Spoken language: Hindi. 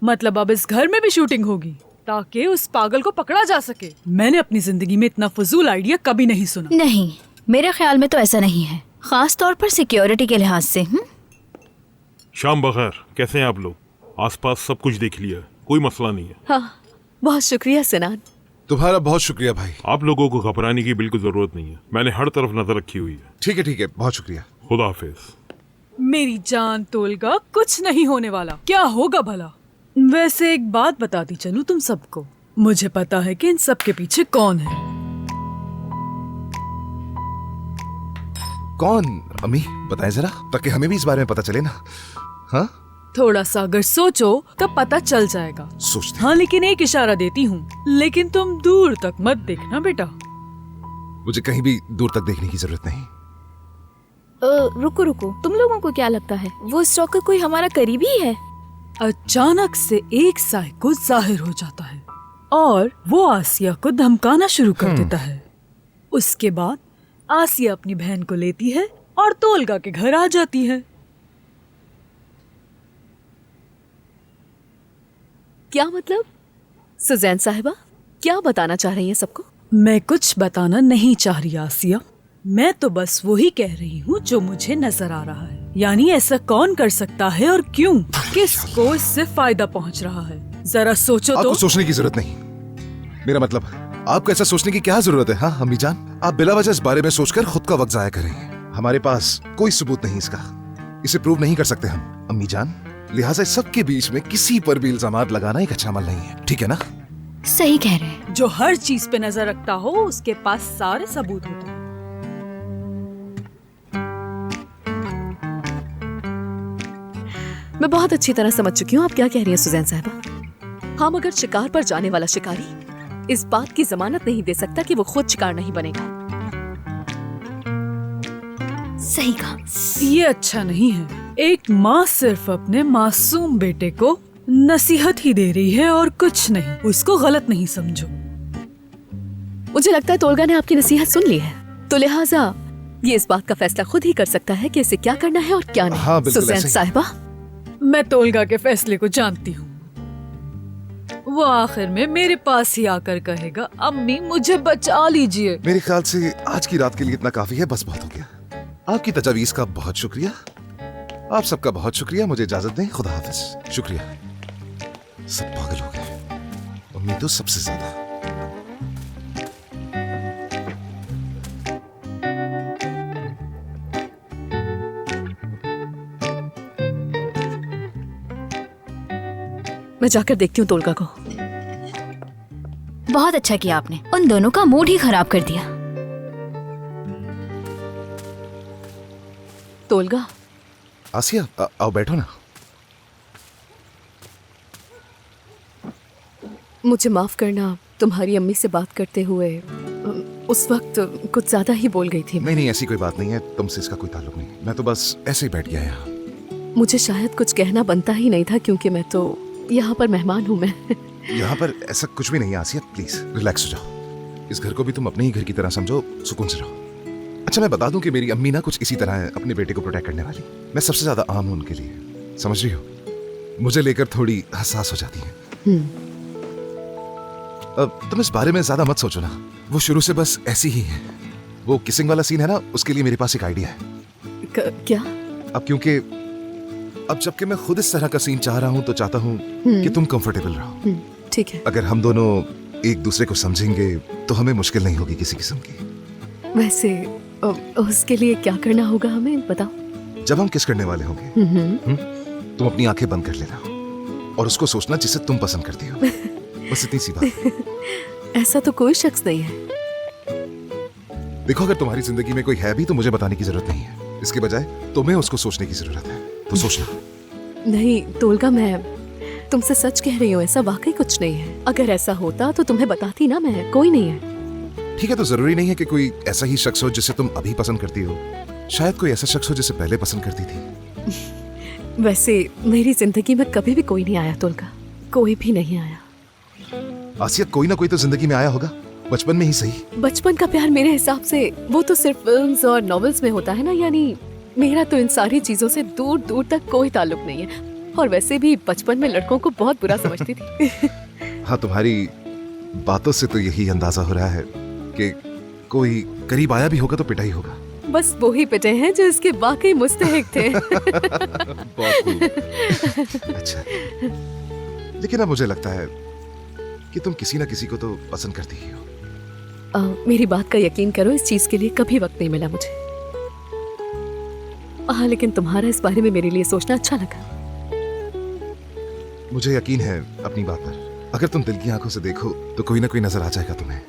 मतलब अब इस घर में भी शूटिंग होगी ताकि उस पागल को पकड़ा जा सके। मैंने अपनी जिंदगी में इतना फजूल आइडिया कभी नहीं सुना। नहीं, मेरे ख्याल में तो ऐसा नहीं है, खास तौर पर सिक्योरिटी के लिहाज से। शाम बखैर, कैसे हैं आप लोग? आसपास सब कुछ देख लिया, कोई मसला नहीं है। हाँ, बहुत शुक्रिया सिनान। तुम्हारा बहुत शुक्रिया भाई। आप लोगों को घबराने की बिल्कुल जरूरत नहीं है, मैंने हर तरफ नजर रखी हुई है। ठीक है, बहुत शुक्रिया। खुदा हाफिज। मेरी जान तोलगा, कुछ नहीं होने वाला। क्या होगा भला? वैसे एक बात बताती चलूं तुम सबको, मुझे पता है कि इन सब के पीछे कौन है। कौन? अम्मी बताएं जरा, ताकि हमें भी इस बारे में पता चले ना। हाँ, थोड़ा सा अगर सोचो तो पता चल जाएगा। सोचते। हाँ, लेकिन एक इशारा देती हूँ, लेकिन तुम दूर तक मत देखना बेटा। मुझे कहीं भी दूर तक देखने की जरूरत नहीं। रुको, तुम लोगों को क्या लगता है वो स्टॉकर कोई हमारा करीबी है? अचानक से एक साइको जाहिर हो जाता है और वो आसिया को धमकाना शुरू कर देता है। उसके बाद आसिया अपनी बहन को लेती है और तोलगा के घर आ जाती है। क्या मतलब? सुजैन साहिबा क्या बताना चाह रही हैं सबको? मैं कुछ बताना नहीं चाह रही आसिया, मैं तो बस वही कह रही हूँ जो मुझे नजर आ रहा है। यानी ऐसा कौन कर सकता है और क्यों? किसको इससे फायदा पहुँच रहा है? जरा सोचो। आपको तो सोचने की जरूरत नहीं। मेरा मतलब, आपको ऐसा सोचने की क्या जरूरत है? हाँ अम्मी जान, आप बिला वजह इस बारे में सोचकर खुद का वक्त जाया कर रही हैं। हमारे पास कोई सबूत नहीं इसका, इसे प्रूव नहीं कर सकते हम अम्मी जान। लिहाजा सबके बीच में किसी पर भी इल्जामात लगाना एक अच्छा अमल नहीं है, ठीक है ना? सही कह रहे हैं। जो हर चीज पे नजर रखता हो उसके पास सारे सबूत होते हैं। मैं बहुत अच्छी तरह समझ चुकी हूँ आप क्या कह रही हैं सुजैन साहिबा। हम अगर शिकार पर जाने वाला शिकारी इस बात की जमानत नहीं दे सकता कि वो खुद शिकार नहीं बनेगा। सही कहा। ये अच्छा नहीं है। एक माँ सिर्फ अपने मासूम बेटे को नसीहत ही दे रही है और कुछ नहीं। उसको गलत नहीं समझो। मुझे लगता है तोलगा ने आपकी नसीहत सुन ली है, तो लिहाजा ये इस बात का फैसला खुद ही कर सकता है कि इसे क्या करना है और क्या नहीं। हाँ, बिल्कुल सुजैन ऐसे ही। साहिबा, मैं तोलगा के फैसले को जानती हूँ। वो आखिर में मेरे पास ही आकर कहेगा, अम्मी मुझे बचा लीजिए। मेरे ख्याल से आज की रात के लिए इतना काफी है, बस बहुत हो गया। आपकी तजावीज का बहुत शुक्रिया। आप सबका बहुत शुक्रिया। मुझे इजाजत दें, खुदा हाफिज। शुक्रिया। सब पागल हो गए, अम्मी तो सबसे ज्यादा। मैं जाकर देखती हूँ तोलगा को। बहुत अच्छा किया आपने, उन दोनों का मूड ही खराब कर दिया। तोलगा, आसिया आओ बैठो ना। मुझे माफ करना, तुम्हारी अम्मी से बात करते हुए उस वक्त कुछ ज्यादा ही बोल गई थी। नहीं, ऐसी कोई बात नहीं है, तुमसे इसका कोई ताल्लुक नहीं। मैं तो बस ऐसे ही बैठ गया यहाँ। मुझे शायद कुछ कहना बनता ही नहीं था, क्योंकि मैं तो यहाँ पर मेहमान हूँ। मैं यहाँ पर ऐसा कुछ भी नहीं है आसिया, प्लीज रिलैक्स हो जाओ। इस घर को भी तुम अपने ही घर की तरह समझो, सुकून से रहो। अच्छा, मैं बता दूं कि मेरी अम्मी ना कुछ इसी तरह है, अपने बेटे को प्रोटेक्ट करने वाली। मैं सबसे ज्यादा आम हूं उनके लिए, समझ रही हो? मुझे लेकर थोड़ी हसास हो जाती है। अब तुम इस बारे में ज्यादा मत सोचो ना, वो शुरू से बस ऐसी ही है। वो किसिंग वाला सीन है ना, उसके लिए मेरे पास एक आइडिया है। क्या? अब क्योंकि अब जबकि मैं खुद इस तरह का सीन चाह रहा हूं, तो चाहता हूं कि तुम कंफर्टेबल रहो। ठीक है। अगर हम दोनों एक दूसरे को समझेंगे तो हमें मुश्किल नहीं होगी किसी किस्म की। वैसे उसके लिए क्या करना होगा हमें बताओ। जब हम किस करने वाले होंगे, तुम अपनी आंखें बंद कर लेना और उसको सोचना जिसे तुम पसंद करती हो। बस इतनी सी बात। ऐसा तो कोई शख्स नहीं है। देखो, अगर तुम्हारी जिंदगी में कोई है भी तो मुझे बताने की जरूरत नहीं है। इसके बजाय तुम्हें उसको सोचने की जरूरत है, तो सोचना। नहीं तोलगा, मैं तुमसे सच कह रही हूँ, ऐसा वाकई कुछ नहीं है। अगर ऐसा होता तो तुम्हें बताती ना। मैं कोई नहीं है। ठीक है, तो जरूरी नहीं है कि कोई ऐसा ही शख्स हो जिसे तुम अभी पसंद करती हो। शायद कोई ऐसा शख्स हो जिसे पहले पसंद करती थी। वैसे मेरी जिंदगी में कभी भी कोई नहीं आया तोलगा, कोई भी नहीं आया। आसिया, कोई ना कोई तो जिंदगी में आया होगा, बचपन में ही सही। बचपन का प्यार मेरे हिसाब से वो तो सिर्फ फिल्म्स और नॉवेल्स में होता है ना। यानी मेरा तो इन सारी चीजों से दूर दूर तक कोई ताल्लुक नहीं है। और वैसे भी बचपन में लड़कों को बहुत बुरा समझती थी। हाँ, तुम्हारी बातों से तो यही अंदाजा हो रहा है कि कोई करीब आया भी होगा तो पिटा ही होगा। बस वो ही पिटे हैं जो इसके वाकई मुस्तहिक थे। बहुत खूब। अच्छा, लेकिन अब मुझे लगता है कि तुम किसी ना किसी को तो पसंद करती ही हो। मेरी बात का यकीन करो, इस चीज के लिए कभी वक्त नहीं मिला मुझे। हाँ, लेकिन तुम्हारा इस बारे में मेरे लिए सोचना अच्छा लगा। मुझे यकीन है अपनी बात पर। अगर तुम दिल की आंखों से देखो तो कोई ना कोई नजर आ जाएगा तुम्हें।